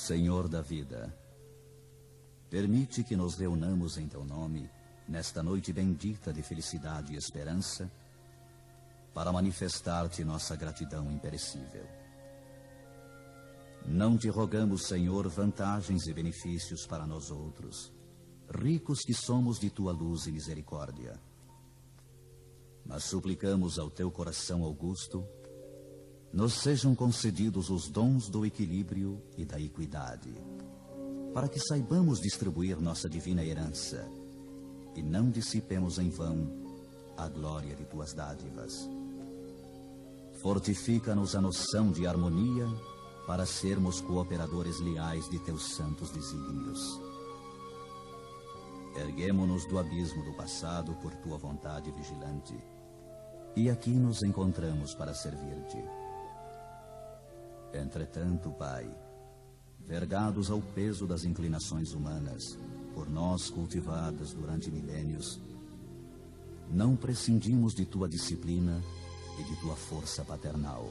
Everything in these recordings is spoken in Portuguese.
Senhor da vida, permite que nos reunamos em Teu nome, nesta noite bendita de felicidade e esperança, para manifestar-te nossa gratidão imperecível. Não te rogamos, Senhor, vantagens e benefícios para nós outros, ricos que somos de Tua luz e misericórdia. Mas suplicamos ao Teu coração augusto, nos sejam concedidos os dons do equilíbrio e da equidade, para que saibamos distribuir nossa divina herança e não dissipemos em vão a glória de Tuas dádivas. Fortifica-nos a noção de harmonia para sermos cooperadores leais de Teus santos desígnios. Erguemo-nos do abismo do passado por Tua vontade vigilante, e aqui nos encontramos para servir-te. Entretanto, Pai, vergados ao peso das inclinações humanas, por nós cultivadas durante milênios, não prescindimos de Tua disciplina e de Tua força paternal.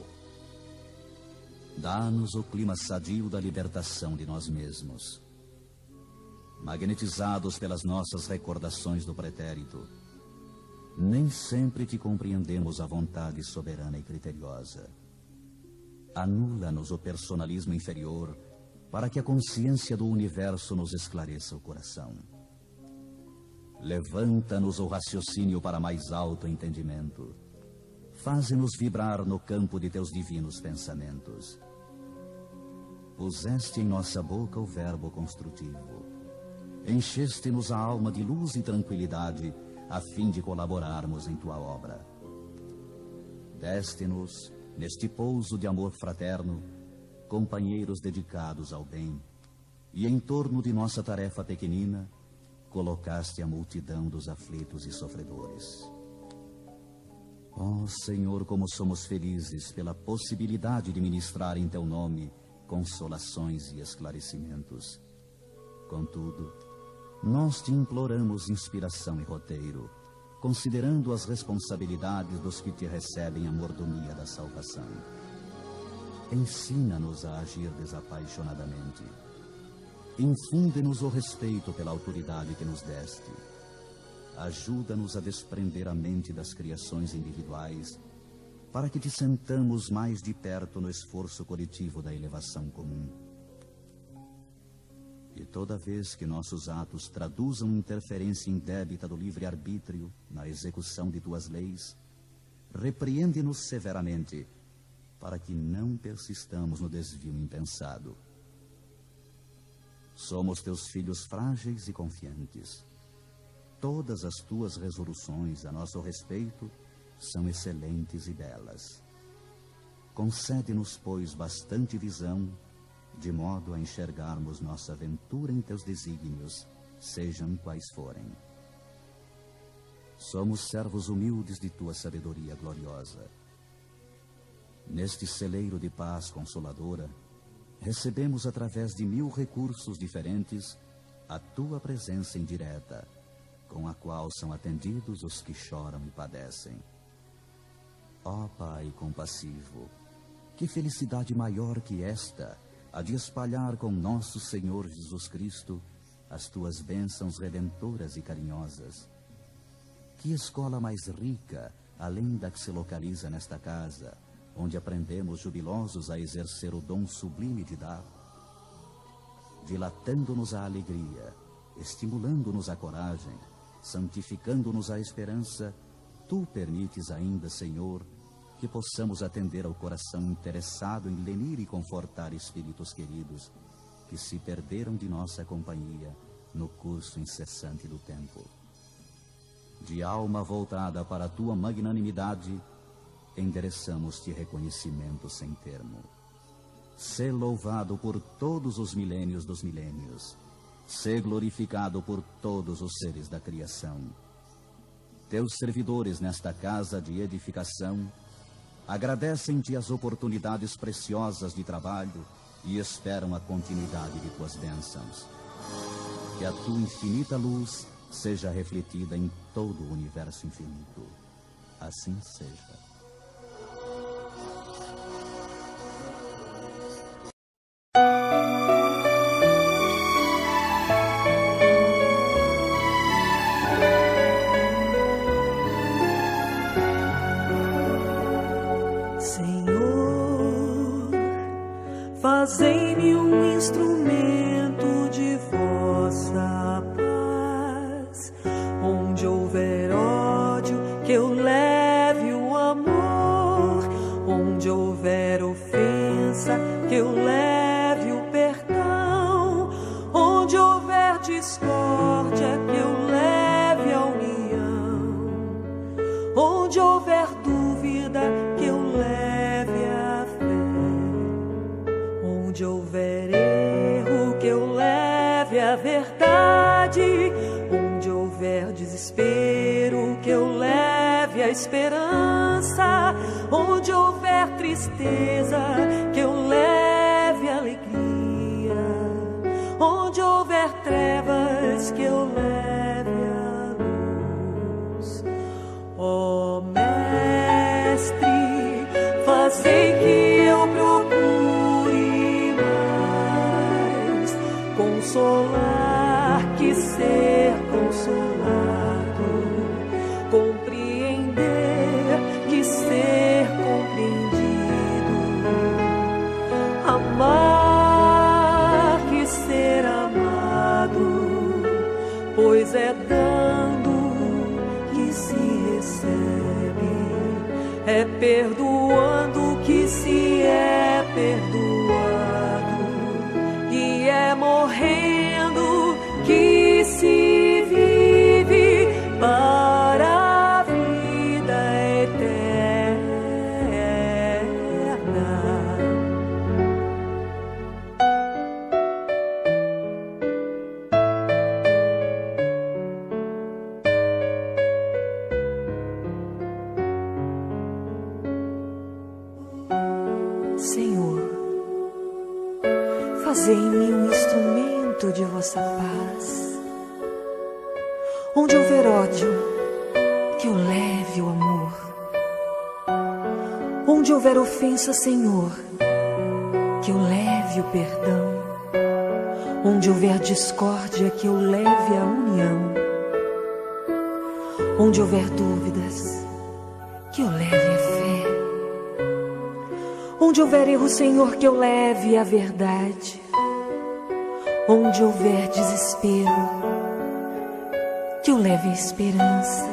Dá-nos o clima sadio da libertação de nós mesmos. Magnetizados pelas nossas recordações do pretérito, nem sempre te compreendemos a vontade soberana e criteriosa. Anula-nos o personalismo inferior para que a consciência do universo nos esclareça o coração. Levanta-nos o raciocínio para mais alto entendimento. Faze-nos vibrar no campo de Teus divinos pensamentos. Puseste em nossa boca o verbo construtivo. Encheste-nos a alma de luz e tranquilidade a fim de colaborarmos em Tua obra. Deste-nos, neste pouso de amor fraterno, companheiros dedicados ao bem, e em torno de nossa tarefa pequenina, colocaste a multidão dos aflitos e sofredores. Ó Senhor, como somos felizes pela possibilidade de ministrar em Teu nome consolações e esclarecimentos. Contudo, nós te imploramos inspiração e roteiro, considerando as responsabilidades dos que te recebem a mordomia da salvação. Ensina-nos a agir desapaixonadamente. Infunde-nos o respeito pela autoridade que nos deste. Ajuda-nos a desprender a mente das criações individuais, para que te sentamos mais de perto no esforço coletivo da elevação comum. E toda vez que nossos atos traduzam interferência indébita do livre-arbítrio na execução de Tuas leis, repreende-nos severamente, para que não persistamos no desvio impensado. Somos Teus filhos frágeis e confiantes. Todas as Tuas resoluções a nosso respeito são excelentes e belas. Concede-nos, pois, bastante visão, de modo a enxergarmos nossa aventura em Teus desígnios, sejam quais forem. Somos servos humildes de Tua sabedoria gloriosa. Neste celeiro de paz consoladora, recebemos através de 1000 recursos diferentes a Tua presença indireta, com a qual são atendidos os que choram e padecem. Ó Pai compassivo, que felicidade maior que esta, a de espalhar com nosso Senhor Jesus Cristo as Tuas bênçãos redentoras e carinhosas. Que escola mais rica, além da que se localiza nesta casa, onde aprendemos jubilosos a exercer o dom sublime de dar, dilatando-nos a alegria, estimulando-nos a coragem, santificando-nos a esperança, Tu permites ainda, Senhor, que possamos atender ao coração interessado em lenir e confortar espíritos queridos que se perderam de nossa companhia no curso incessante do tempo. De alma voltada para a Tua magnanimidade, endereçamos-te reconhecimento sem termo. Sê louvado por todos os milênios dos milênios. Sê glorificado por todos os seres da criação. Teus servidores nesta casa de edificação agradecem-te as oportunidades preciosas de trabalho e esperam a continuidade de Tuas bênçãos. Que a Tua infinita luz seja refletida em todo o universo infinito. Assim seja. Fazei-me um instrumento de vossa paz. Onde houver ódio, que eu leve o amor. Onde houver ofensa, que eu leve o perdão. Onde houver discórdia, que eu leve a união. Onde houver dúvida, que eu leve a fé. Onde houver erro, que eu leve a verdade. Onde houver desespero, que eu leve a esperança. Onde houver tristeza, que eu leve a alegria. Onde houver trevas, que eu leve a luz. Ó Mestre, fazei que eu procure mais consolar que ser consolado, compreender que ser compreendido, amar que ser amado, pois é dando que se recebe, é perdoando que se é perdoado, e é morrendo que se vive para a vida eterna. Senhor, fazei-me um instrumento de vossa paz. Onde houver ódio, que eu leve o amor. Onde houver ofensa, Senhor, que eu leve o perdão. Onde houver discórdia, que eu leve a união. Onde houver dúvidas, que eu leve a fé. Onde houver erro, Senhor, que eu leve a verdade. Onde houver desespero, que eu leve a esperança.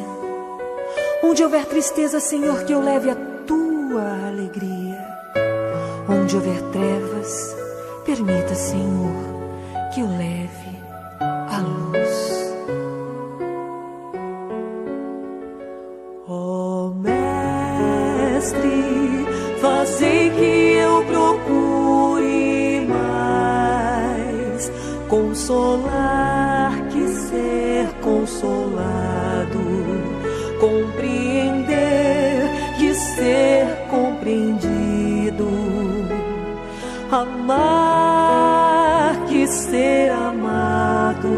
Onde houver tristeza, Senhor, que eu leve a tua alegria. Onde houver trevas, permita, Senhor, que eu leve a luz. Ó Mestre, fazei que eu procure mais consolar que ser consolado, compreender que ser compreendido, amar que ser amado,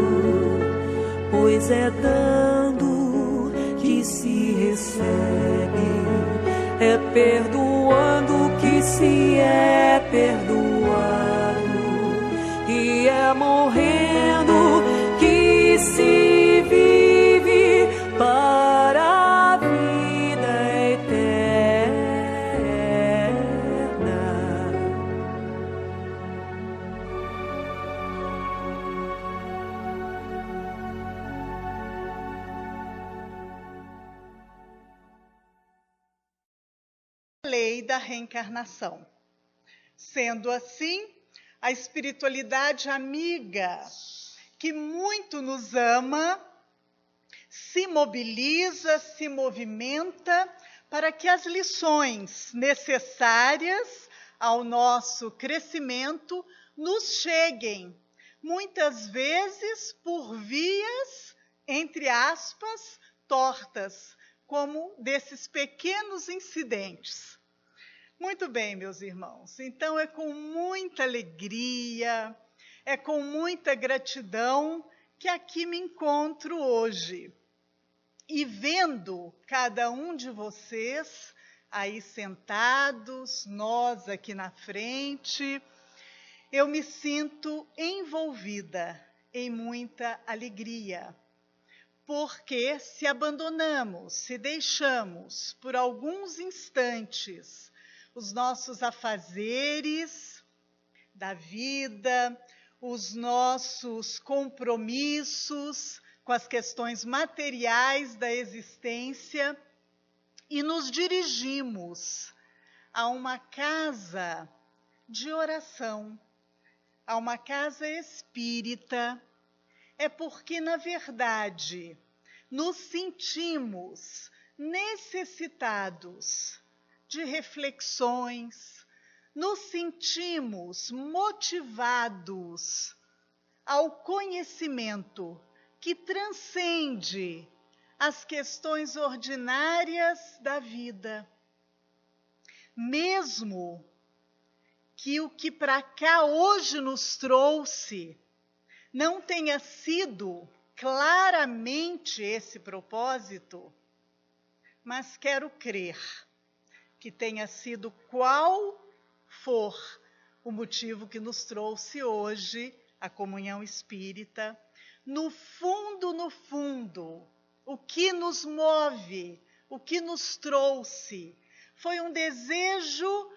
pois é dando que se recebe, é perdoando que se é perdoado, e é morrendo que se vive para a vida eterna. Lei da reencarnação. Sendo assim, a espiritualidade amiga, que muito nos ama, se mobiliza, se movimenta para que as lições necessárias ao nosso crescimento nos cheguem, muitas vezes por vias, entre aspas, tortas, como desses pequenos incidentes. Muito bem, meus irmãos. Então, é com muita alegria, é com muita gratidão que aqui me encontro hoje. E vendo cada um de vocês aí sentados, nós aqui na frente, eu me sinto envolvida em muita alegria. Porque se abandonamos, se deixamos por alguns instantes os nossos afazeres, da vida, os nossos compromissos com as questões materiais da existência e nos dirigimos a uma casa de oração, a uma casa espírita, é porque, na verdade, nos sentimos necessitados de reflexões, nos sentimos motivados ao conhecimento que transcende as questões ordinárias da vida. Mesmo que o que para cá hoje nos trouxe não tenha sido claramente esse propósito, mas quero crer que tenha sido qual for o motivo que nos trouxe hoje a comunhão espírita. No fundo, o que nos move, o que nos trouxe, foi um desejo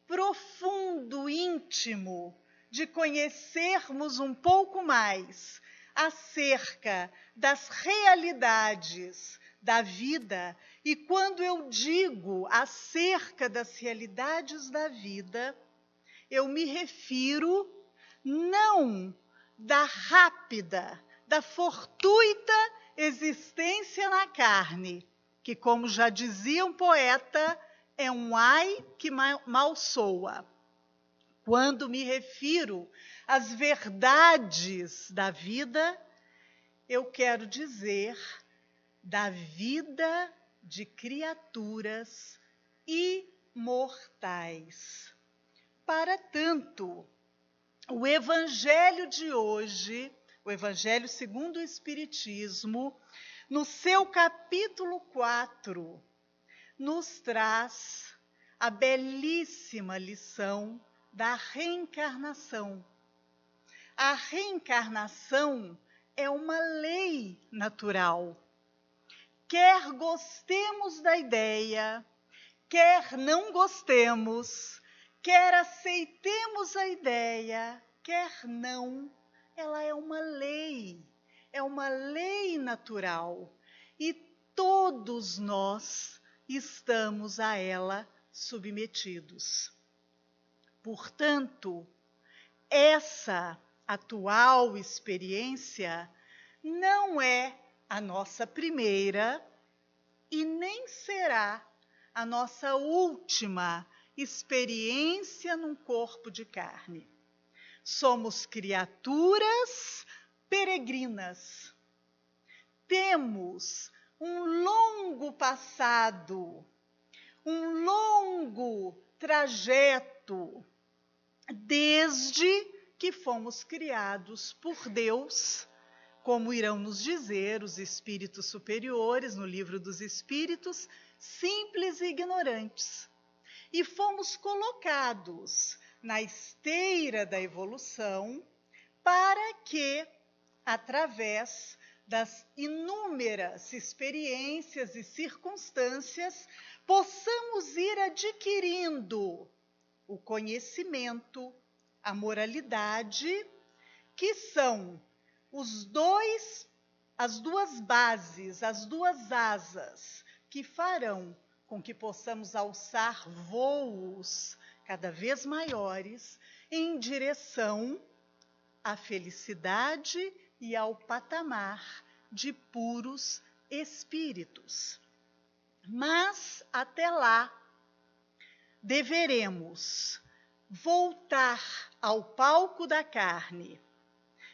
profundo, íntimo, de conhecermos um pouco mais acerca das realidades da vida. E quando eu digo acerca das realidades da vida, eu me refiro não da rápida, da fortuita existência na carne, que, como já dizia um poeta, é um ai que mal soa. Quando me refiro às verdades da vida, eu quero dizer da vida de criaturas imortais. Para tanto, o Evangelho de hoje, o Evangelho segundo o Espiritismo, no seu capítulo 4, nos traz a belíssima lição da reencarnação. A reencarnação é uma lei natural. Quer gostemos da ideia, quer não gostemos, quer aceitemos a ideia, quer não, ela é uma lei natural. E todos nós estamos a ela submetidos. Portanto, essa atual experiência não é a nossa primeira e nem será a nossa última experiência num corpo de carne. Somos criaturas peregrinas. Temos um longo passado, um longo trajeto, desde que fomos criados por Deus, como irão nos dizer os espíritos superiores no Livro dos Espíritos, simples e ignorantes. E fomos colocados na esteira da evolução para que, através das inúmeras experiências e circunstâncias, possamos ir adquirindo o conhecimento, a moralidade, que são as duas bases, as duas asas que farão com que possamos alçar voos cada vez maiores em direção à felicidade e ao patamar de puros espíritos. Mas, até lá, deveremos voltar ao palco da carne,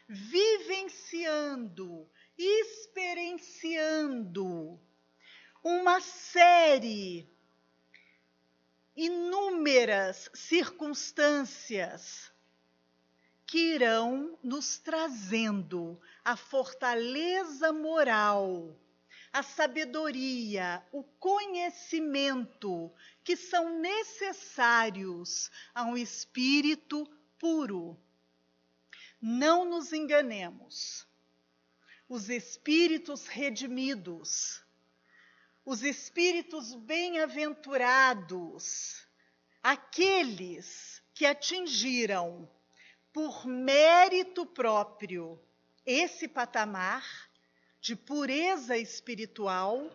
vivenciando, experienciando uma série, inúmeras circunstâncias que irão nos trazendo a fortaleza moral, a sabedoria, o conhecimento que são necessários a um espírito puro. Não nos enganemos. Os espíritos redimidos, os espíritos bem-aventurados, aqueles que atingiram por mérito próprio, esse patamar de pureza espiritual,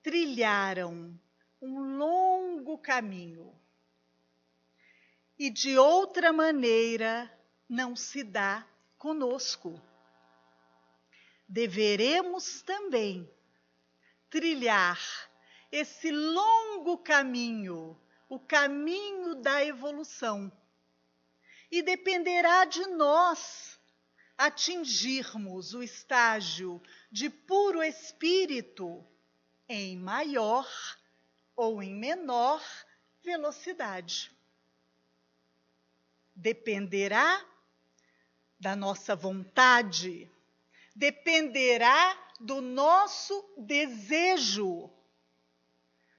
trilharam um longo caminho. E de outra maneira não se dá conosco. Deveremos também trilhar esse longo caminho, o caminho da evolução. E dependerá de nós atingirmos o estágio de puro espírito em maior ou em menor velocidade. Dependerá da nossa vontade, dependerá do nosso desejo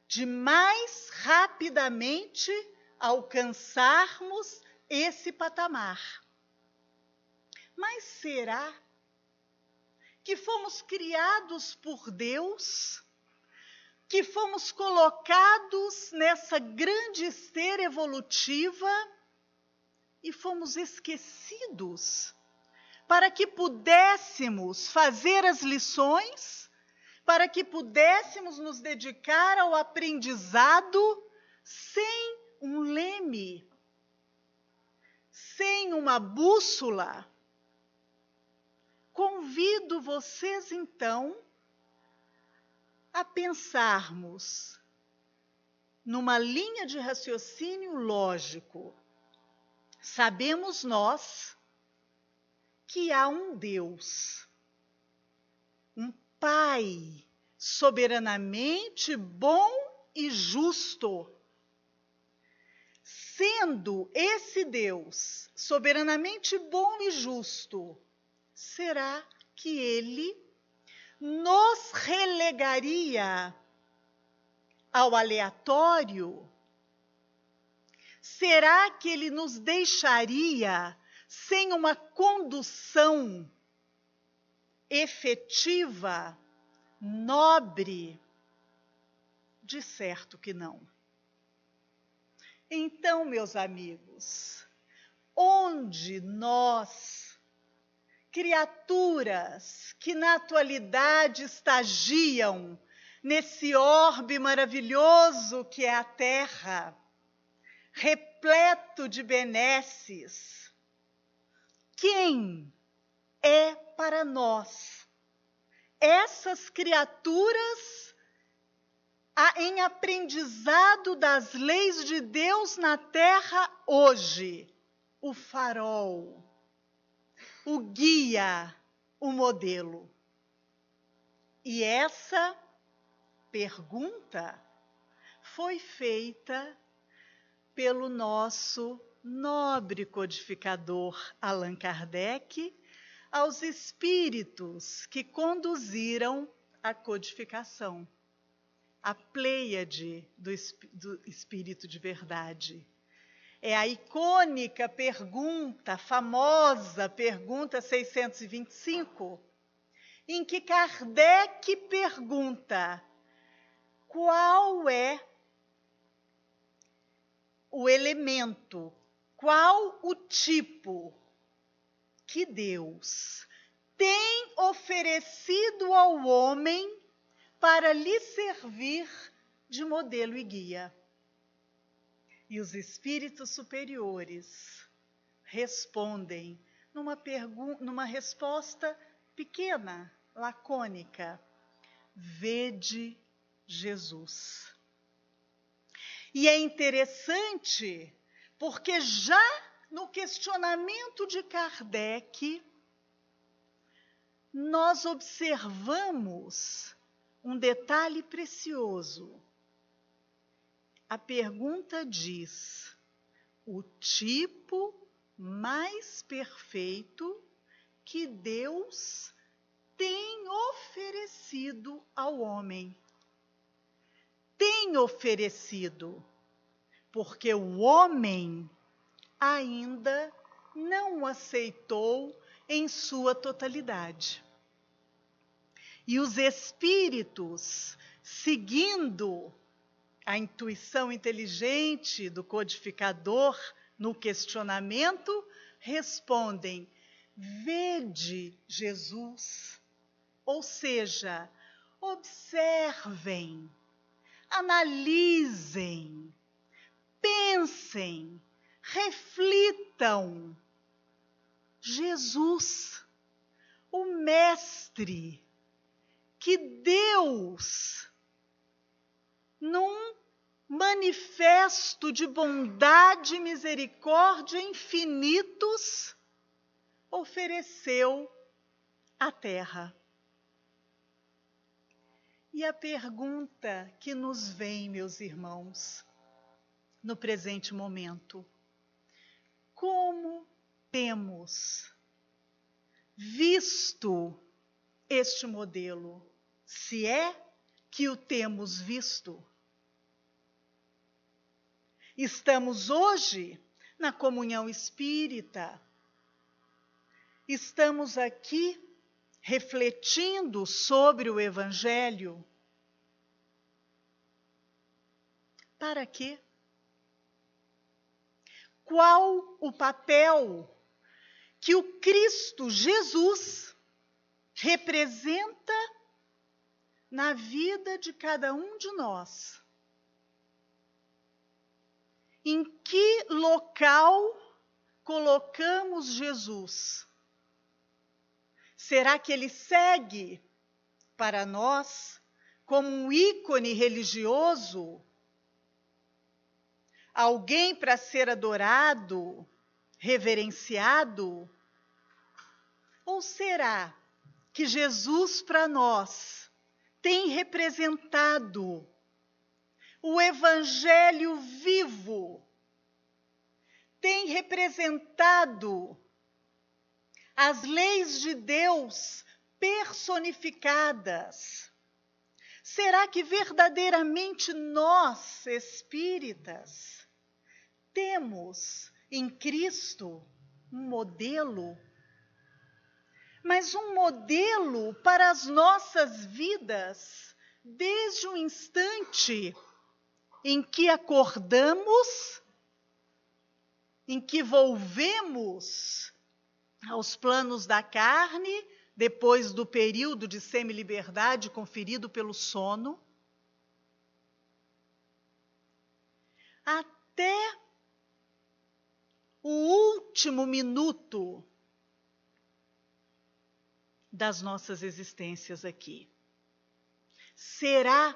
de mais rapidamente alcançarmos esse patamar. Mas será que fomos criados por Deus, que fomos colocados nessa grande esteira evolutiva e fomos esquecidos para que pudéssemos fazer as lições, para que pudéssemos nos dedicar ao aprendizado sem um leme, sem uma bússola? Convido vocês, então, a pensarmos numa linha de raciocínio lógico. Sabemos nós que há um Deus, um Pai soberanamente bom e justo. Sendo esse Deus soberanamente bom e justo, será que Ele nos relegaria ao aleatório? Será que Ele nos deixaria sem uma condução efetiva, nobre? De certo que não. Então, meus amigos, onde nós, criaturas que na atualidade estagiam nesse orbe maravilhoso que é a Terra, repleto de benesses, quem é para nós essas criaturas em aprendizado das leis de Deus na Terra hoje? O farol, o guia, o modelo. E essa pergunta foi feita pelo nosso nobre codificador Allan Kardec aos espíritos que conduziram a codificação, a Pleiade do Espírito de Verdade. É a icônica pergunta, famosa pergunta 625, em que Kardec pergunta: qual é o elemento, qual o tipo que Deus tem oferecido ao homem para lhe servir de modelo e guia? E os espíritos superiores respondem numa resposta pequena, lacônica: vede Jesus. E é interessante porque já no questionamento de Kardec, nós observamos um detalhe precioso. A pergunta diz: o tipo mais perfeito que Deus tem oferecido ao homem. Tem oferecido, porque o homem ainda não o aceitou em sua totalidade. E os espíritos, seguindo a intuição inteligente do codificador no questionamento, respondem: vede Jesus. Ou seja, observem, analisem, pensem, reflitam. Jesus, o Mestre, que Deus, num manifesto de bondade e misericórdia infinitos, ofereceu à terra. E a pergunta que nos vem, meus irmãos, no presente momento: como temos visto este modelo, se é que o temos visto? Estamos hoje na comunhão espírita, estamos aqui refletindo sobre o Evangelho. Para quê? Qual o papel que o Cristo Jesus representa na vida de cada um de nós? Em que local colocamos Jesus? Será que ele segue para nós como um ícone religioso? Alguém para ser adorado, reverenciado? Ou será que Jesus para nós tem representado o Evangelho vivo, tem representado as leis de Deus personificadas? Será que verdadeiramente nós, espíritas, temos em Cristo um modelo? Mas um modelo para as nossas vidas, desde o instante em que acordamos, em que volvemos aos planos da carne, depois do período de semi-liberdade conferido pelo sono, até o último minuto das nossas existências aqui. Será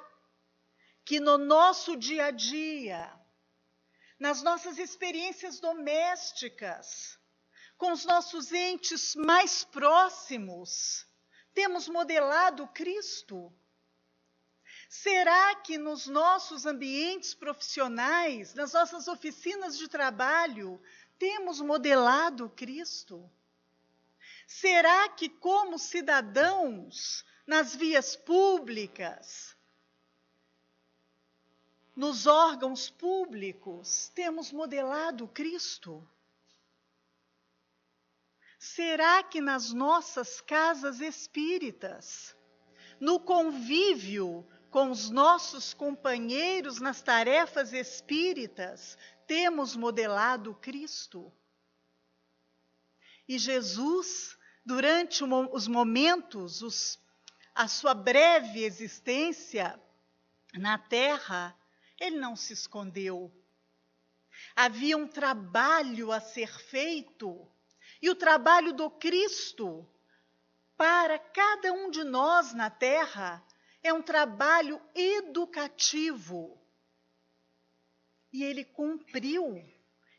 que no nosso dia a dia, nas nossas experiências domésticas, com os nossos entes mais próximos, temos modelado Cristo? Será que nos nossos ambientes profissionais, nas nossas oficinas de trabalho, temos modelado Cristo? Será que, como cidadãos, nas vias públicas, nos órgãos públicos, temos modelado Cristo? Será que nas nossas casas espíritas, no convívio com os nossos companheiros nas tarefas espíritas, temos modelado Cristo? E Jesus, durante os momentos, a sua breve existência na Terra, ele não se escondeu. Havia um trabalho a ser feito, e o trabalho do Cristo para cada um de nós na Terra é um trabalho educativo. E ele cumpriu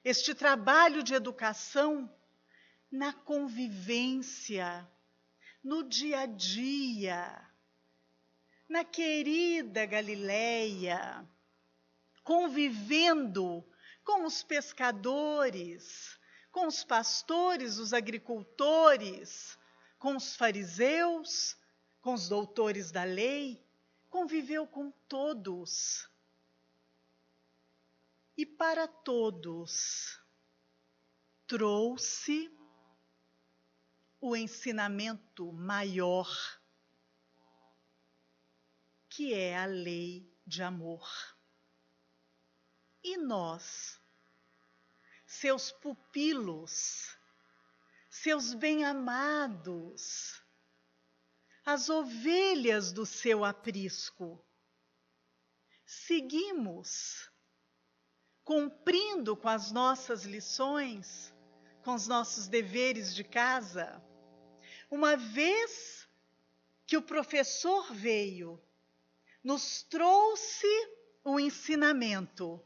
este trabalho de educação na convivência, no dia a dia, na querida Galileia, convivendo com os pescadores, com os pastores, os agricultores, com os fariseus, com os doutores da lei, conviveu com todos. E para todos trouxe o ensinamento maior, que é a lei de amor. E nós, seus pupilos, seus bem-amados, as ovelhas do seu aprisco. Seguimos cumprindo com as nossas lições, com os nossos deveres de casa, uma vez que o professor veio, nos trouxe o ensinamento,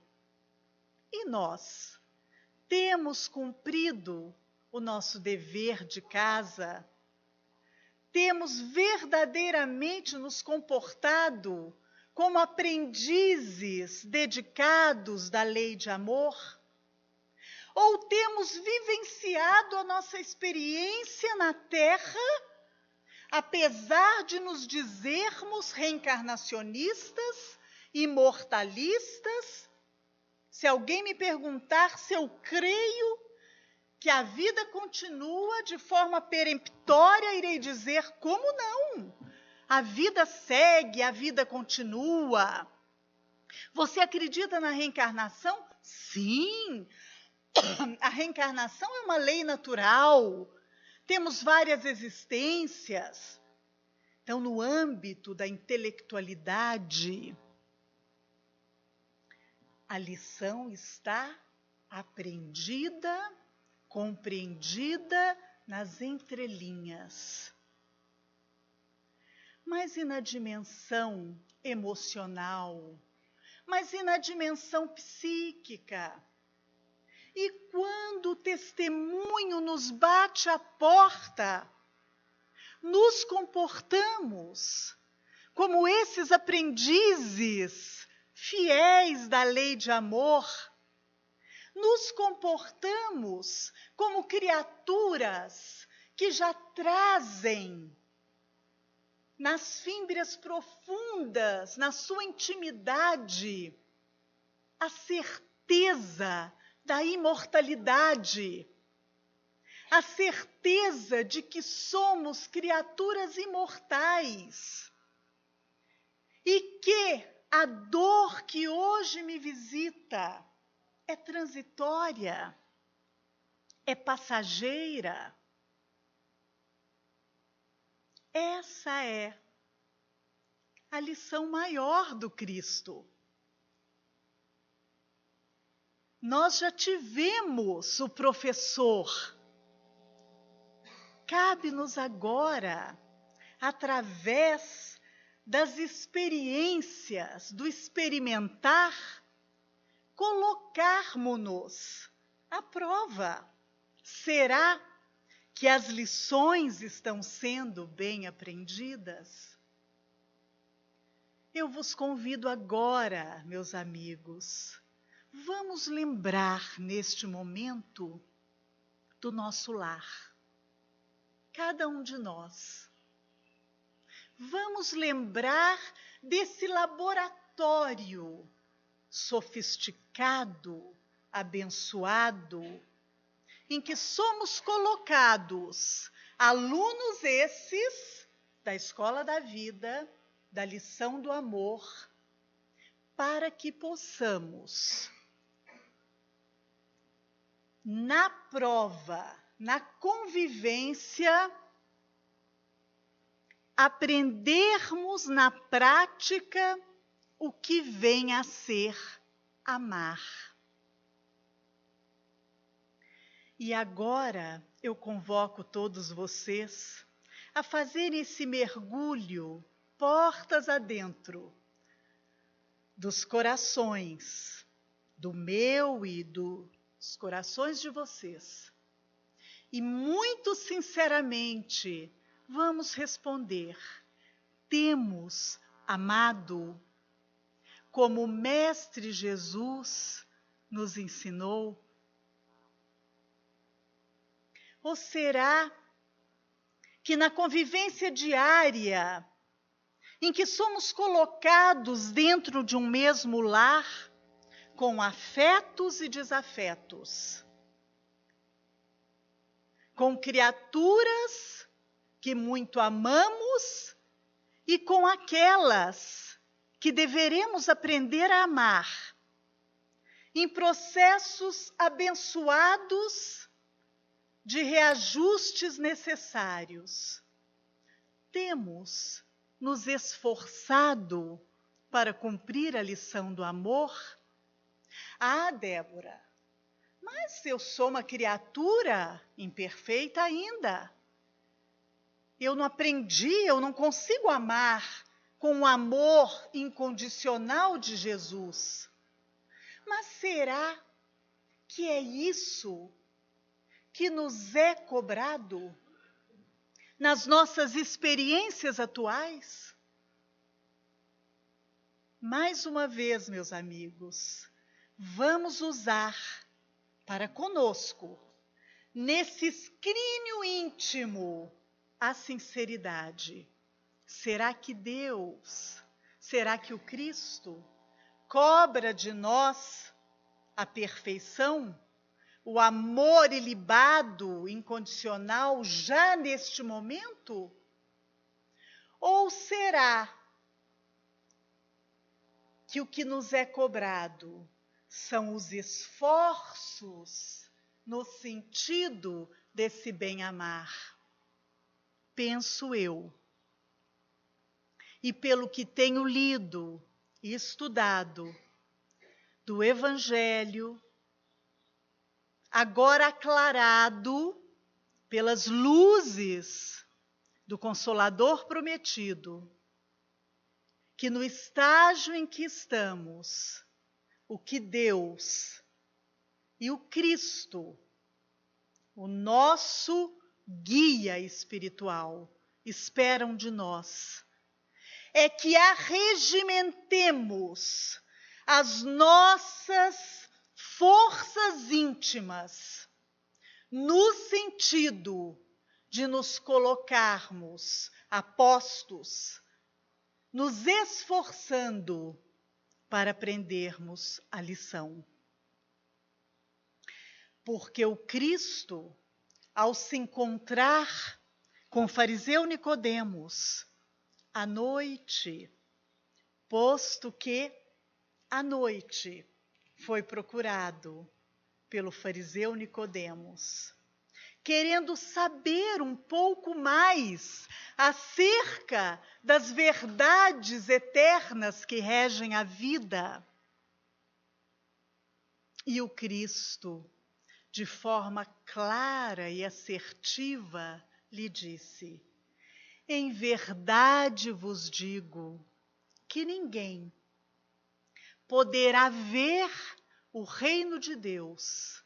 e nós temos cumprido o nosso dever de casa, temos verdadeiramente nos comportado como aprendizes dedicados da lei de amor? Ou temos vivenciado a nossa experiência na Terra, apesar de nos dizermos reencarnacionistas, imortalistas? Se alguém me perguntar se eu creio que a vida continua de forma peremptória, irei dizer: como não? A vida segue, a vida continua. Você acredita na reencarnação? Sim! A reencarnação é uma lei natural. Temos várias existências. Então, no âmbito da intelectualidade, a lição está aprendida, compreendida nas entrelinhas. Mas e na dimensão emocional? Mas e na dimensão psíquica? E quando o testemunho nos bate à porta, nos comportamos como esses aprendizes fiéis da lei de amor? Nos comportamos como criaturas que já trazem nas fímbrias profundas, na sua intimidade, a certeza da imortalidade, a certeza de que somos criaturas imortais e que a dor que hoje me visita é transitória, é passageira. Essa é a lição maior do Cristo. Nós já tivemos o professor. Cabe-nos agora, através das experiências, do experimentar, colocarmos-nos à prova. Será que as lições estão sendo bem aprendidas? Eu vos convido agora, meus amigos, vamos lembrar neste momento do nosso lar. Cada um de nós. Vamos lembrar desse laboratório sofisticado, abençoado, em que somos colocados, alunos esses da escola da vida, da lição do amor, para que possamos, na prova, na convivência, aprendermos na prática o que vem a ser amar. E agora eu convoco todos vocês a fazerem esse mergulho, portas adentro, dos corações, do meu e dos corações de vocês. E muito sinceramente, vamos responder: temos amado como o Mestre Jesus nos ensinou? Ou será que na convivência diária, em que somos colocados dentro de um mesmo lar, com afetos e desafetos, com criaturas que muito amamos e com aquelas que deveremos aprender a amar, em processos abençoados de reajustes necessários, temos nos esforçado para cumprir a lição do amor? Ah, Débora, mas eu sou uma criatura imperfeita ainda. Eu não aprendi, eu não consigo amar com o amor incondicional de Jesus. Mas será que é isso que nos é cobrado nas nossas experiências atuais? Mais uma vez, meus amigos, vamos usar para conosco, nesse escrínio íntimo, a sinceridade. Será que Deus, será que o Cristo cobra de nós a perfeição, o amor ilibado, incondicional, já neste momento? Ou será que o que nos é cobrado são os esforços no sentido desse bem-amar? Penso eu, e pelo que tenho lido e estudado do Evangelho, agora aclarado pelas luzes do Consolador prometido, que no estágio em que estamos, o que Deus e o Cristo, o nosso guia espiritual, esperam de nós, é que arregimentemos as nossas forças íntimas no sentido de nos colocarmos a postos, nos esforçando para aprendermos a lição. Porque o Cristo, ao se encontrar com o fariseu Nicodemos, à noite, posto que à noite foi procurado pelo fariseu Nicodemos, querendo saber um pouco mais acerca das verdades eternas que regem a vida. E o Cristo, de forma clara e assertiva, lhe disse: em verdade vos digo que ninguém poderá ver o reino de Deus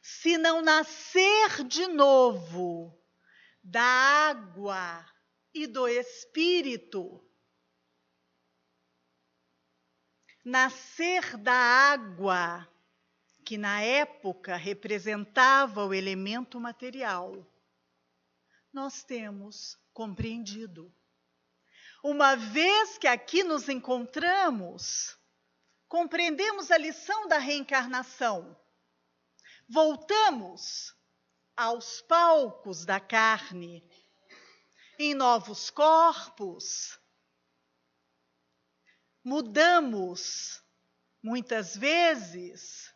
se não nascer de novo da água e do Espírito. Nascer da água, que na época representava o elemento material, nós temos compreendido. Uma vez que aqui nos encontramos, compreendemos a lição da reencarnação, voltamos aos palcos da carne, em novos corpos, mudamos, muitas vezes,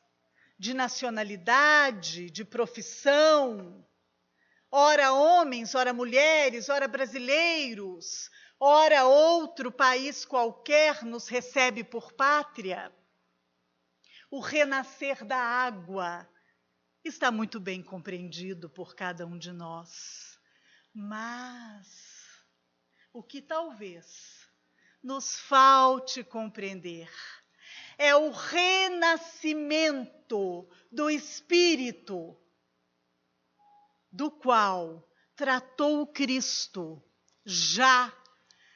de nacionalidade, de profissão, ora homens, ora mulheres, ora brasileiros, ora outro país qualquer nos recebe por pátria. O renascer da água está muito bem compreendido por cada um de nós. Mas o que talvez nos falte compreender é o renascimento do Espírito, do qual tratou o Cristo já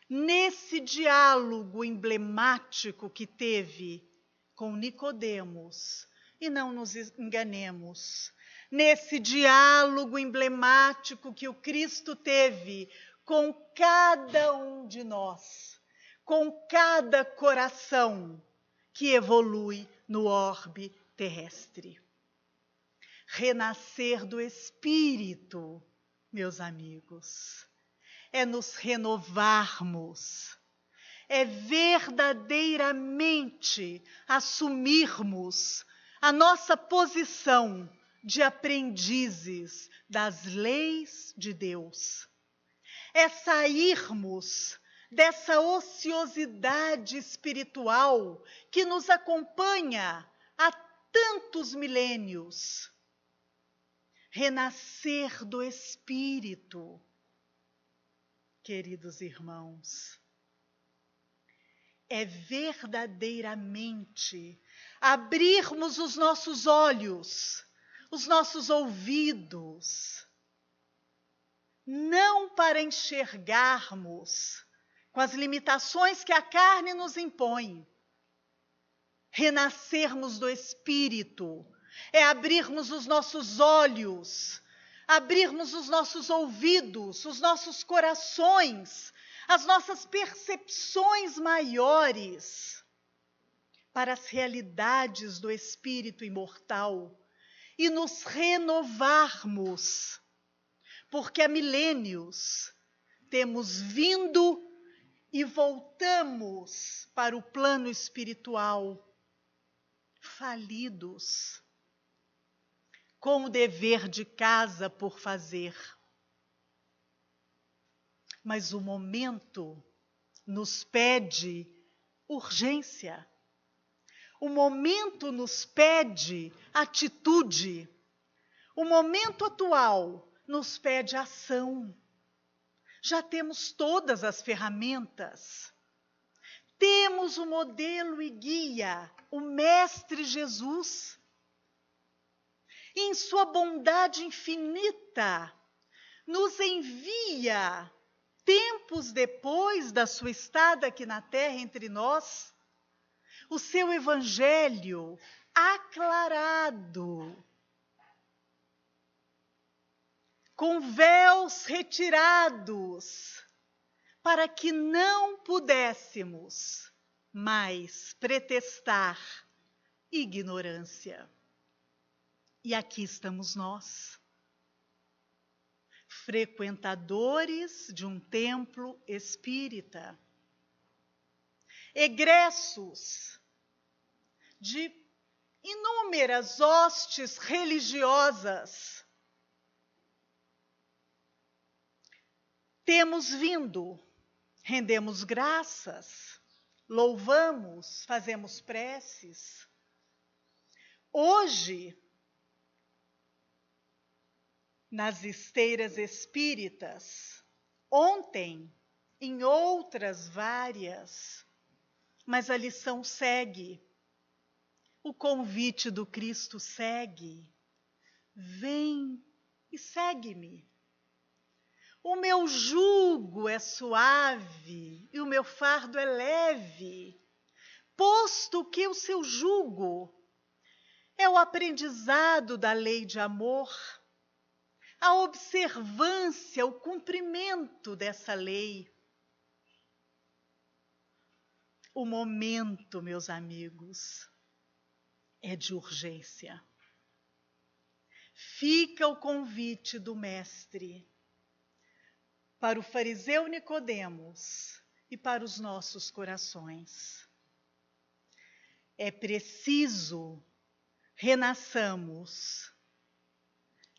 nesse diálogo emblemático que teve com Nicodemos. E não nos enganemos, nesse diálogo emblemático que o Cristo teve com cada um de nós, com cada coração que evolui no orbe terrestre. Renascer do Espírito, meus amigos, é nos renovarmos, é verdadeiramente assumirmos a nossa posição de aprendizes das leis de Deus. É sairmos dessa ociosidade espiritual que nos acompanha há tantos milênios. Renascer do Espírito, queridos irmãos, é verdadeiramente abrirmos os nossos olhos, os nossos ouvidos, não para enxergarmos com as limitações que a carne nos impõe. Renascermos do Espírito é abrirmos os nossos olhos, abrirmos os nossos ouvidos, os nossos corações, as nossas percepções maiores para as realidades do Espírito imortal e nos renovarmos, porque há milênios temos vindo e voltamos para o plano espiritual falidos, com o dever de casa por fazer. Mas o momento nos pede urgência. O momento nos pede atitude. O momento atual nos pede ação. Já temos todas as ferramentas. Temos o modelo e guia, o Mestre Jesus. Em sua bondade infinita, nos envia, tempos depois da sua estada aqui na terra entre nós, o seu evangelho aclarado, com véus retirados, para que não pudéssemos mais pretextar ignorância. E aqui estamos nós, frequentadores de um templo espírita, egressos de inúmeras hostes religiosas. Temos vindo, rendemos graças, louvamos, fazemos preces. Hoje, nas esteiras espíritas, ontem, em outras várias, mas a lição segue, o convite do Cristo segue. Vem e segue-me. O meu jugo é suave e o meu fardo é leve, posto que o seu jugo é o aprendizado da lei de amor, a observância, o cumprimento dessa lei. O momento, meus amigos, é de urgência. Fica o convite do Mestre para o fariseu Nicodemos e para os nossos corações. É preciso renasçamos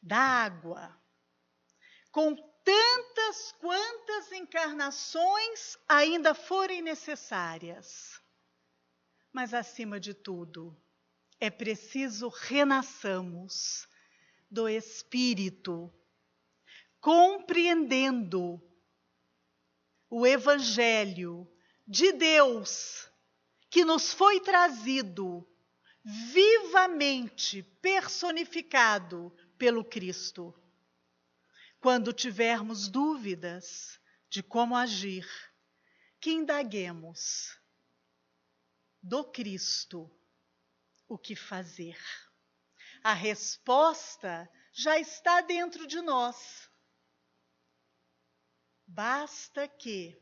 da água, com tantas quantas encarnações ainda forem necessárias. Mas, acima de tudo, é preciso renasçamos do Espírito, compreendendo o Evangelho de Deus que nos foi trazido vivamente personificado pelo Cristo. Quando tivermos dúvidas de como agir, que indaguemos do Cristo o que fazer. A resposta já está dentro de nós. Basta que,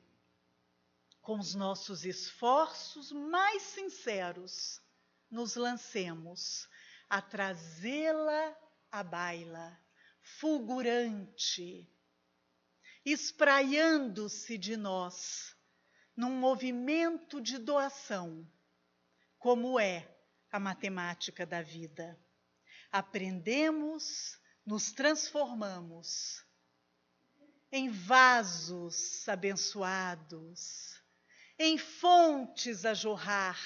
com os nossos esforços mais sinceros, nos lancemos a trazê-la à baila, fulgurante, espraiando-se de nós, num movimento de doação, como é a matemática da vida. Aprendemos, nos transformamos em vasos abençoados, em fontes a jorrar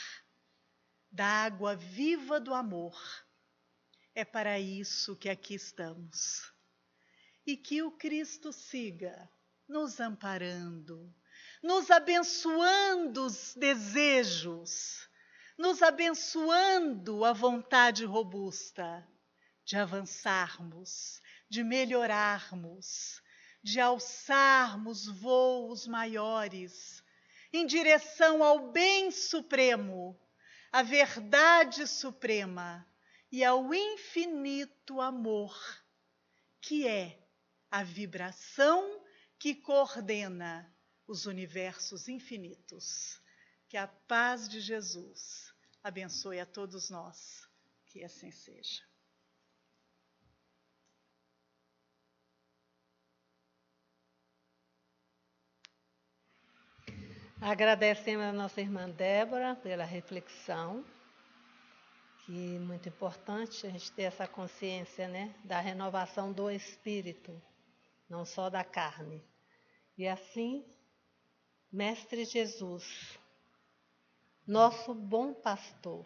da água viva do amor. É para isso que aqui estamos. E que o Cristo siga nos amparando, nos abençoando os desejos, nos abençoando a vontade robusta de avançarmos, de melhorarmos, de alçarmos voos maiores em direção ao bem supremo, à verdade suprema e ao infinito amor, que é a vibração que coordena os universos infinitos. Que a paz de Jesus abençoe a todos nós. Que assim seja. Agradecemos a nossa irmã Débora pela reflexão, que é muito importante a gente ter essa consciência, né, da renovação do espírito, não só da carne. E assim, Mestre Jesus, nosso bom pastor,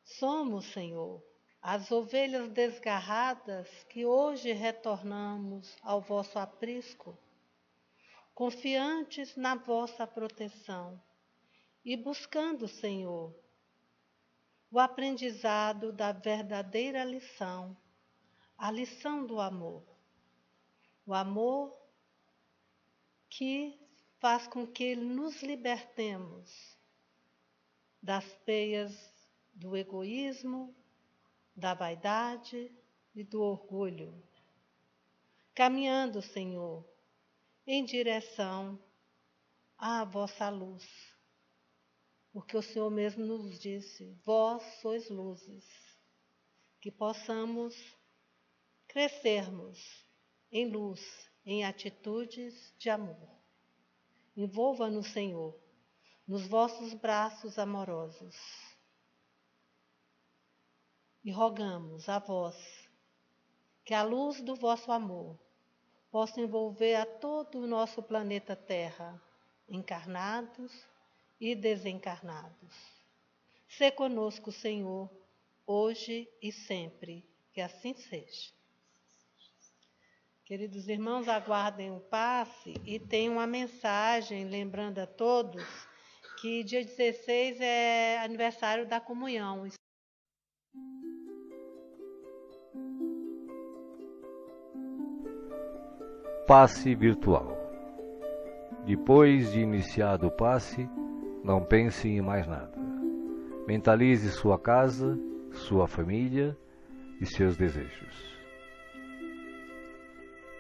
somos, Senhor, as ovelhas desgarradas que hoje retornamos ao vosso aprisco, confiantes na vossa proteção e buscando, Senhor, o aprendizado da verdadeira lição, a lição do amor. O amor que faz com que nos libertemos das peias do egoísmo, da vaidade e do orgulho, caminhando, Senhor, em direção à vossa luz, porque o Senhor mesmo nos disse, vós sois luzes, que possamos crescermos em luz, em atitudes de amor. Envolva-nos, Senhor, nos vossos braços amorosos e rogamos a vós que a luz do vosso amor possa envolver a todo o nosso planeta Terra, encarnados e desencarnados. Sê conosco, Senhor, hoje e sempre, que assim seja. Queridos irmãos, aguardem o passe e tem uma mensagem lembrando a todos que dia 16 é aniversário da comunhão. Passe virtual. Depois de iniciado o passe, não pense em mais nada. Mentalize sua casa, sua família e seus desejos.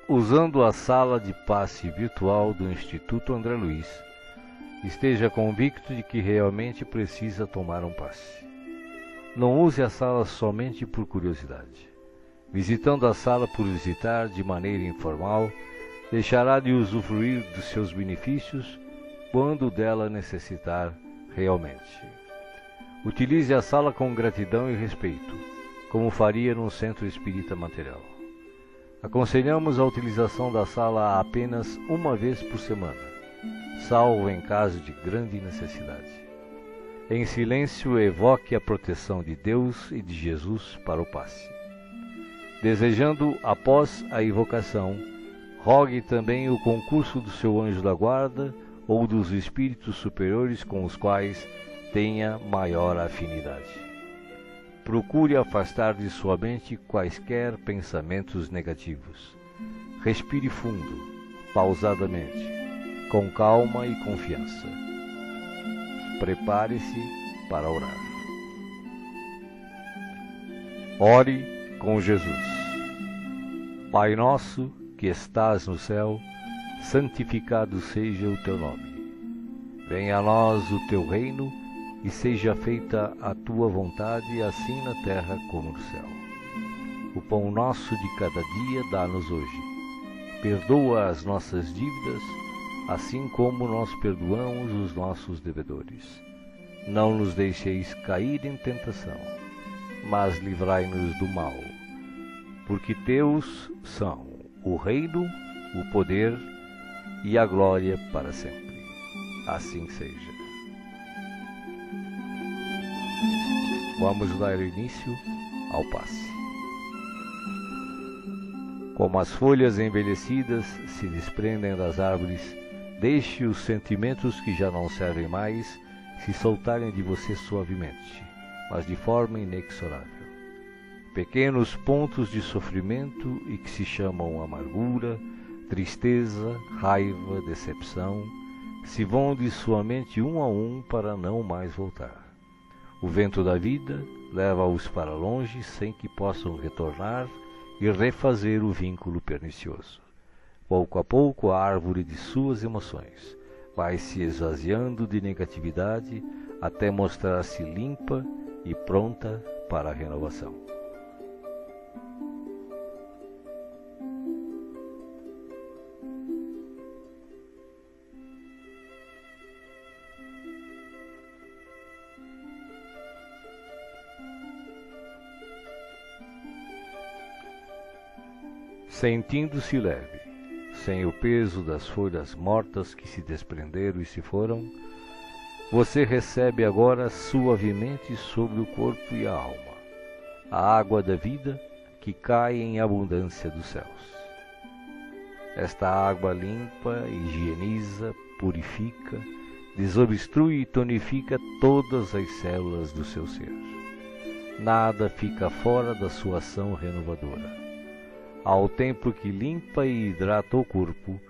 Usando a sala de passe virtual do Instituto André Luiz, esteja convicto de que realmente precisa tomar um passe. Não use a sala somente por curiosidade. Visitando a sala por visitar de maneira informal, deixará de usufruir dos seus benefícios quando dela necessitar realmente. Utilize a sala com gratidão e respeito, como faria num centro espírita material. Aconselhamos a utilização da sala apenas uma vez por semana, salvo em caso de grande necessidade. Em silêncio, evoque a proteção de Deus e de Jesus para o passe. Desejando, após a invocação, rogue também o concurso do seu anjo da guarda ou dos espíritos superiores com os quais tenha maior afinidade. Procure afastar de sua mente quaisquer pensamentos negativos. Respire fundo, pausadamente, com calma e confiança. Prepare-se para orar. Ore com Jesus. Pai nosso, que estás no céu, santificado seja o teu nome. Venha a nós o teu reino e seja feita a tua vontade, assim na terra como no céu. O pão nosso de cada dia dá-nos hoje. Perdoa as nossas dívidas, assim como nós perdoamos os nossos devedores. Não nos deixeis cair em tentação, mas livrai-nos do mal, porque teus são o reino, o poder e a glória para sempre. Assim seja. Vamos dar início ao passe. Como as folhas envelhecidas se desprendem das árvores, deixe os sentimentos que já não servem mais se soltarem de você suavemente, mas de forma inexorável. Pequenos pontos de sofrimento e que se chamam amargura, tristeza, raiva, decepção, se vão de sua mente um a um para não mais voltar. O vento da vida leva-os para longe sem que possam retornar e refazer o vínculo pernicioso. Pouco a pouco a árvore de suas emoções vai se esvaziando de negatividade até mostrar-se limpa e pronta para a renovação. Sentindo-se leve, sem o peso das folhas mortas que se desprenderam e se foram, você recebe agora suavemente sobre o corpo e a alma a água da vida que cai em abundância dos céus. Esta água limpa, higieniza, purifica, desobstrui e tonifica todas as células do seu ser. Nada fica fora da sua ação renovadora. Ao tempo que limpa e hidrata o corpo,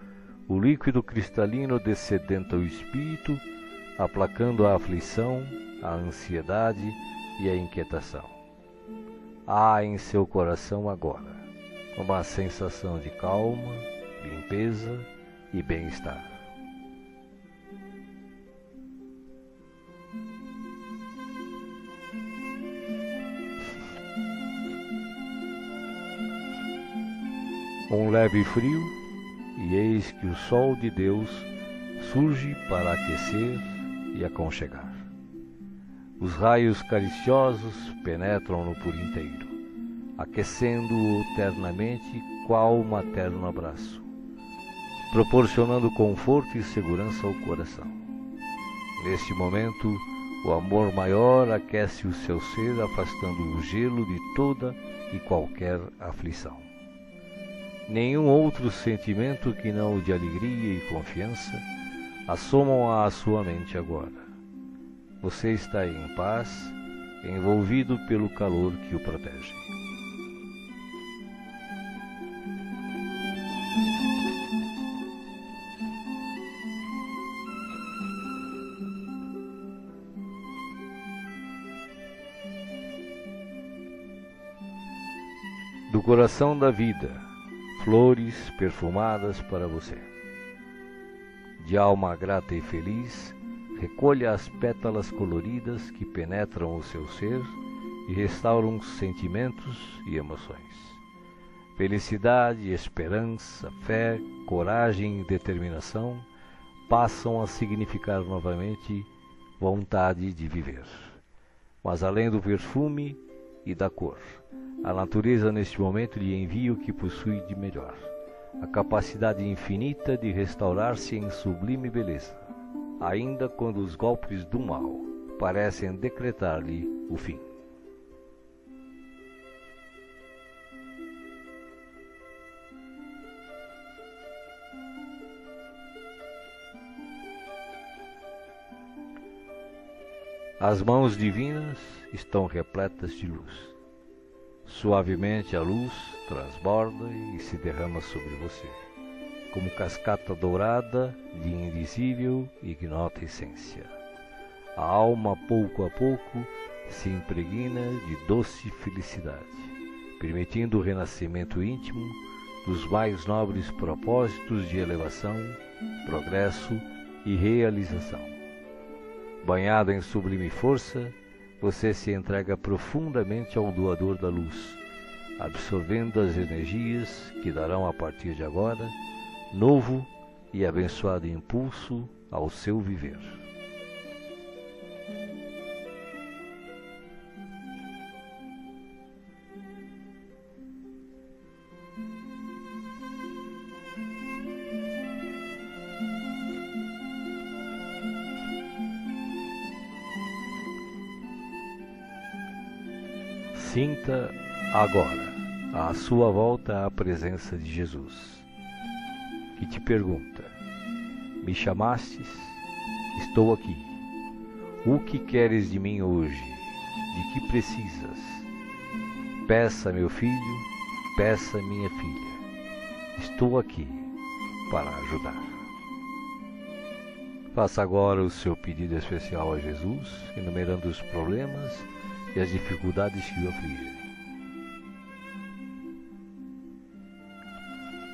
o líquido cristalino descedenta o espírito, aplacando a aflição, a ansiedade e a inquietação. Há em seu coração agora uma sensação de calma, limpeza e bem-estar. Um leve frio, e eis que o sol de Deus surge para aquecer e aconchegar. Os raios cariciosos penetram-no por inteiro, aquecendo-o ternamente qual um materno abraço, proporcionando conforto e segurança ao coração. Neste momento, o amor maior aquece o seu ser, afastando o gelo de toda e qualquer aflição. Nenhum outro sentimento que não o de alegria e confiança assomam à sua mente agora. Você está em paz, envolvido pelo calor que o protege. Do coração da vida, flores perfumadas para você. De alma grata e feliz, recolha as pétalas coloridas que penetram o seu ser e restauram sentimentos e emoções. Felicidade, esperança, fé, coragem e determinação passam a significar novamente vontade de viver. Mas além do perfume e da cor, a natureza neste momento lhe envia o que possui de melhor, a capacidade infinita de restaurar-se em sublime beleza, ainda quando os golpes do mal parecem decretar-lhe o fim. As mãos divinas estão repletas de luz. Suavemente a luz transborda e se derrama sobre você, como cascata dourada de invisível e ignota essência. A alma, pouco a pouco, se impregna de doce felicidade, permitindo o renascimento íntimo dos mais nobres propósitos de elevação, progresso e realização. Banhado em sublime força, você se entrega profundamente ao doador da luz, absorvendo as energias que darão a partir de agora novo e abençoado impulso ao seu viver. Sinta agora, à sua volta, a presença de Jesus, que te pergunta: me chamastes? Estou aqui. O que queres de mim hoje? De que precisas? Peça, meu filho, peça, minha filha. Estou aqui para ajudar. Faça agora o seu pedido especial a Jesus, enumerando os problemas e as dificuldades que o afligem.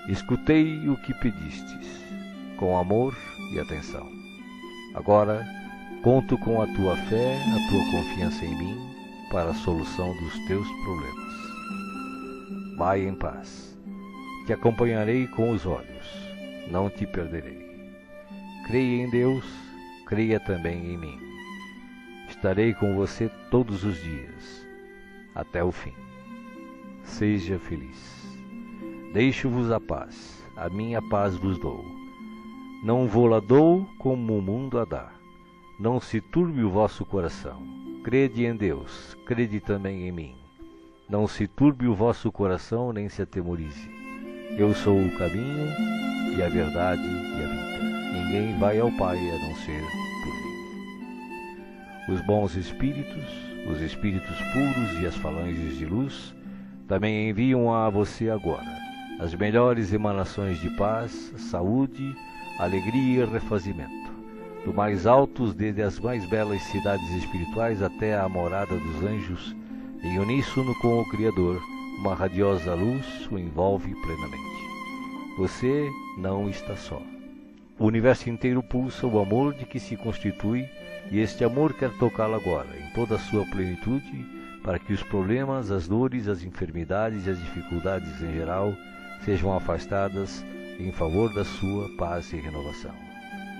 Escutei o que pedistes, com amor e atenção. Agora, conto com a tua fé, a tua confiança em mim, para a solução dos teus problemas. Vai em paz. Te acompanharei com os olhos, não te perderei. Creia em Deus, creia também em mim. Estarei com você todos os dias, até o fim. Seja feliz. Deixo-vos a paz, a minha paz vos dou. Não vou-la dou como o mundo a dá. Não se turbe o vosso coração. Crede em Deus, crede também em mim. Não se turbe o vosso coração, nem se atemorize. Eu sou o caminho e a verdade e a vida. Ninguém vai ao Pai a não ser por mim. Os bons espíritos, os espíritos puros e as falanges de luz também enviam a você agora as melhores emanações de paz, saúde, alegria e refazimento, do mais altos desde as mais belas cidades espirituais até a morada dos anjos, em uníssono com o Criador, uma radiosa luz o envolve plenamente. Você não está só. O universo inteiro pulsa o amor de que se constitui, e este amor quer tocá-lo agora, em toda a sua plenitude, para que os problemas, as dores, as enfermidades e as dificuldades em geral sejam afastadas em favor da sua paz e renovação.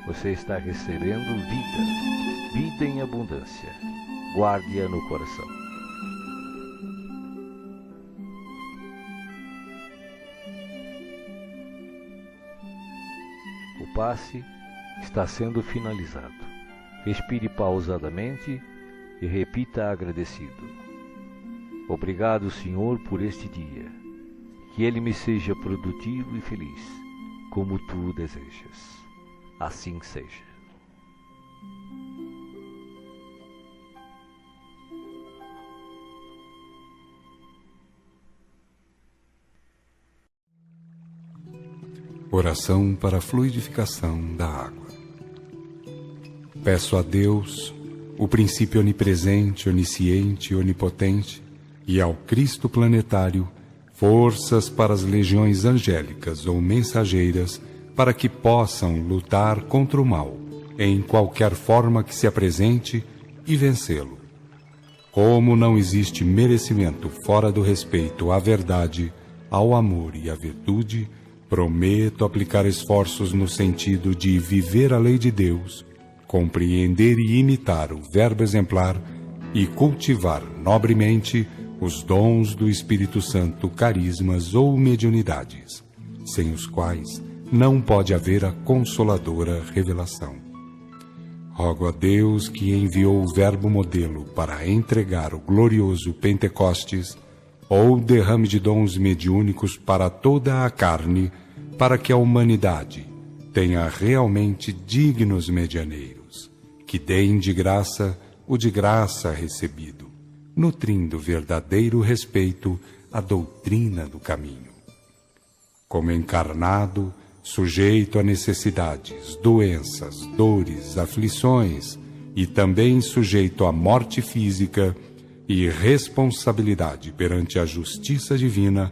Você está recebendo vida, vida em abundância. Guarde-a no coração. O passe está sendo finalizado. Respire pausadamente e repita agradecido: obrigado, Senhor, por este dia. Que ele me seja produtivo e feliz, como tu o desejas. Assim seja. Oração para a fluidificação da água. Peço a Deus, o princípio onipresente, onisciente e onipotente, e ao Cristo planetário, forças para as legiões angélicas ou mensageiras, para que possam lutar contra o mal, em qualquer forma que se apresente, e vencê-lo. Como não existe merecimento fora do respeito à verdade, ao amor e à virtude, prometo aplicar esforços no sentido de viver a lei de Deus, compreender e imitar o verbo exemplar e cultivar nobremente os dons do Espírito Santo, carismas ou mediunidades, sem os quais não pode haver a consoladora revelação. Rogo a Deus, que enviou o verbo modelo para entregar o glorioso Pentecostes, ou derrame de dons mediúnicos para toda a carne, para que a humanidade tenha realmente dignos medianeiros, que deem de graça o de graça recebido, nutrindo verdadeiro respeito à doutrina do caminho. Como encarnado, sujeito a necessidades, doenças, dores, aflições, e também sujeito à morte física e responsabilidade perante a justiça divina,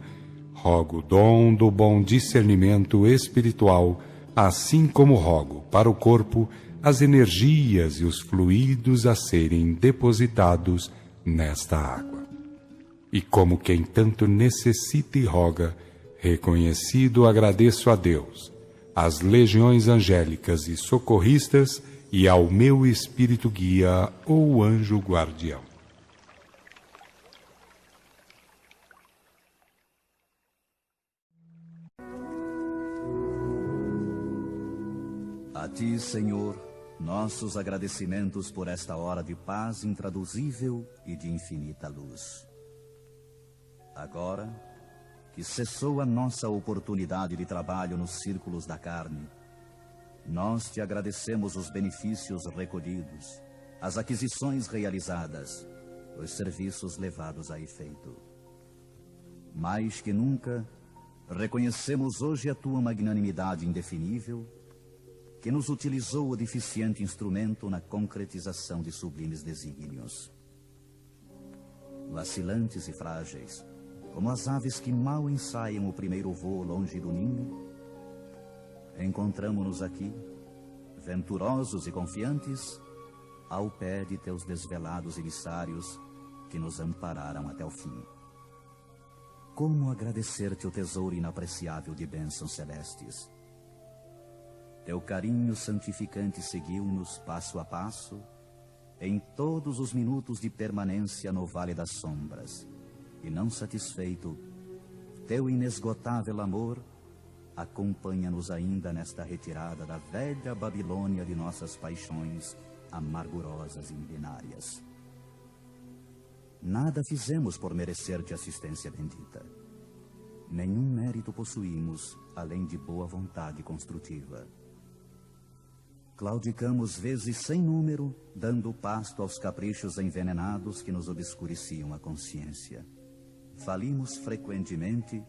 rogo o dom do bom discernimento espiritual, assim como rogo para o corpo as energias e os fluidos a serem depositados nesta água. E como quem tanto necessita e roga, reconhecido agradeço a Deus, às legiões angélicas e socorristas e ao meu espírito guia ou anjo guardião. A ti, Senhor, nossos agradecimentos por esta hora de paz intraduzível e de infinita luz. Agora que cessou a nossa oportunidade de trabalho nos círculos da carne, nós te agradecemos os benefícios recolhidos, as aquisições realizadas, os serviços levados a efeito. Mais que nunca, reconhecemos hoje a tua magnanimidade indefinível, que nos utilizou o deficiente instrumento na concretização de sublimes desígnios. Vacilantes e frágeis, como as aves que mal ensaiam o primeiro voo longe do ninho, encontramo-nos aqui, venturosos e confiantes, ao pé de teus desvelados emissários que nos ampararam até o fim. Como agradecer-te o tesouro inapreciável de bênçãos celestes? Teu carinho santificante seguiu-nos passo a passo, em todos os minutos de permanência no Vale das Sombras, e não satisfeito, teu inesgotável amor acompanha-nos ainda nesta retirada da velha Babilônia de nossas paixões amargurosas e milenárias. Nada fizemos por merecer-te assistência bendita. Nenhum mérito possuímos, além de boa vontade construtiva. Claudicamos vezes sem número, dando pasto aos caprichos envenenados que nos obscureciam a consciência. Falimos frequentemente,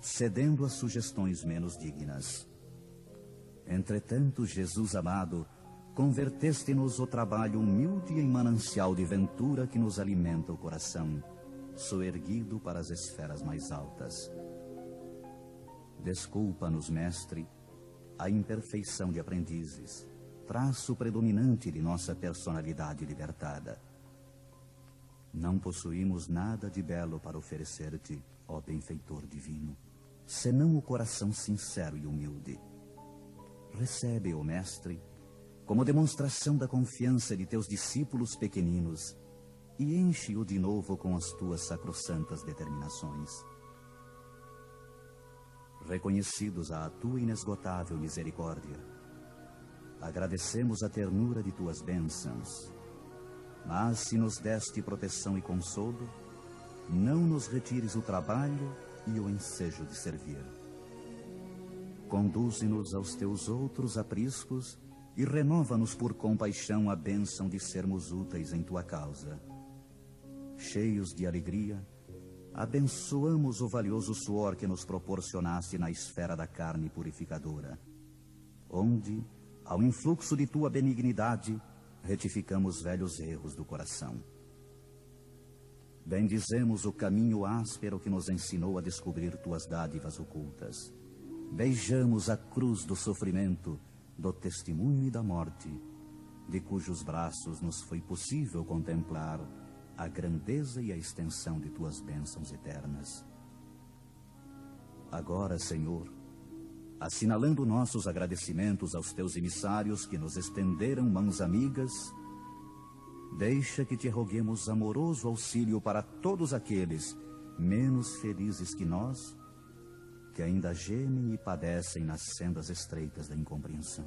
cedendo a sugestões menos dignas. Entretanto, Jesus amado, converteste-nos o trabalho humilde em manancial de ventura que nos alimenta o coração, soerguido para as esferas mais altas. Desculpa-nos, Mestre, a imperfeição de aprendizes, traço predominante de nossa personalidade libertada. Não possuímos nada de belo para oferecer-te, ó benfeitor divino, senão o coração sincero e humilde. Recebe-o, Mestre, como demonstração da confiança de teus discípulos pequeninos e enche-o de novo com as tuas sacrossantas determinações. Reconhecidos à tua inesgotável misericórdia, agradecemos a ternura de tuas bênçãos, mas se nos deste proteção e consolo, não nos retires o trabalho e o ensejo de servir. Conduze-nos aos teus outros apriscos e renova-nos por compaixão a bênção de sermos úteis em tua causa. Cheios de alegria, abençoamos o valioso suor que nos proporcionaste na esfera da carne purificadora, onde, ao influxo de tua benignidade, retificamos velhos erros do coração. Bendizemos o caminho áspero que nos ensinou a descobrir tuas dádivas ocultas. Beijamos a cruz do sofrimento, do testemunho e da morte, de cujos braços nos foi possível contemplar a grandeza e a extensão de tuas bênçãos eternas. Agora, Senhor, assinalando nossos agradecimentos aos teus emissários que nos estenderam mãos amigas, deixa que te roguemos amoroso auxílio para todos aqueles menos felizes que nós, que ainda gemem e padecem nas sendas estreitas da incompreensão.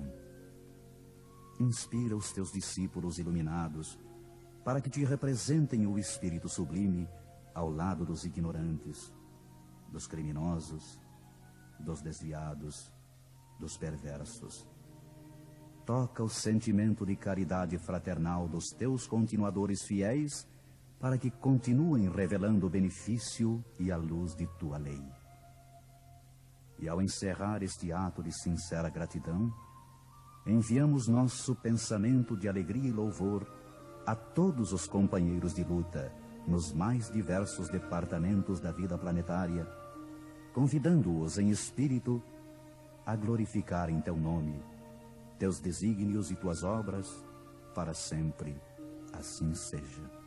Inspira os teus discípulos iluminados para que te representem o Espírito sublime ao lado dos ignorantes, dos criminosos, dos desviados, dos perversos. Toca o sentimento de caridade fraternal dos teus continuadores fiéis para que continuem revelando o benefício e a luz de tua lei. E ao encerrar este ato de sincera gratidão, enviamos nosso pensamento de alegria e louvor a todos os companheiros de luta nos mais diversos departamentos da vida planetária, convidando-os em espírito a glorificarem teu nome, teus desígnios e tuas obras, para sempre assim seja.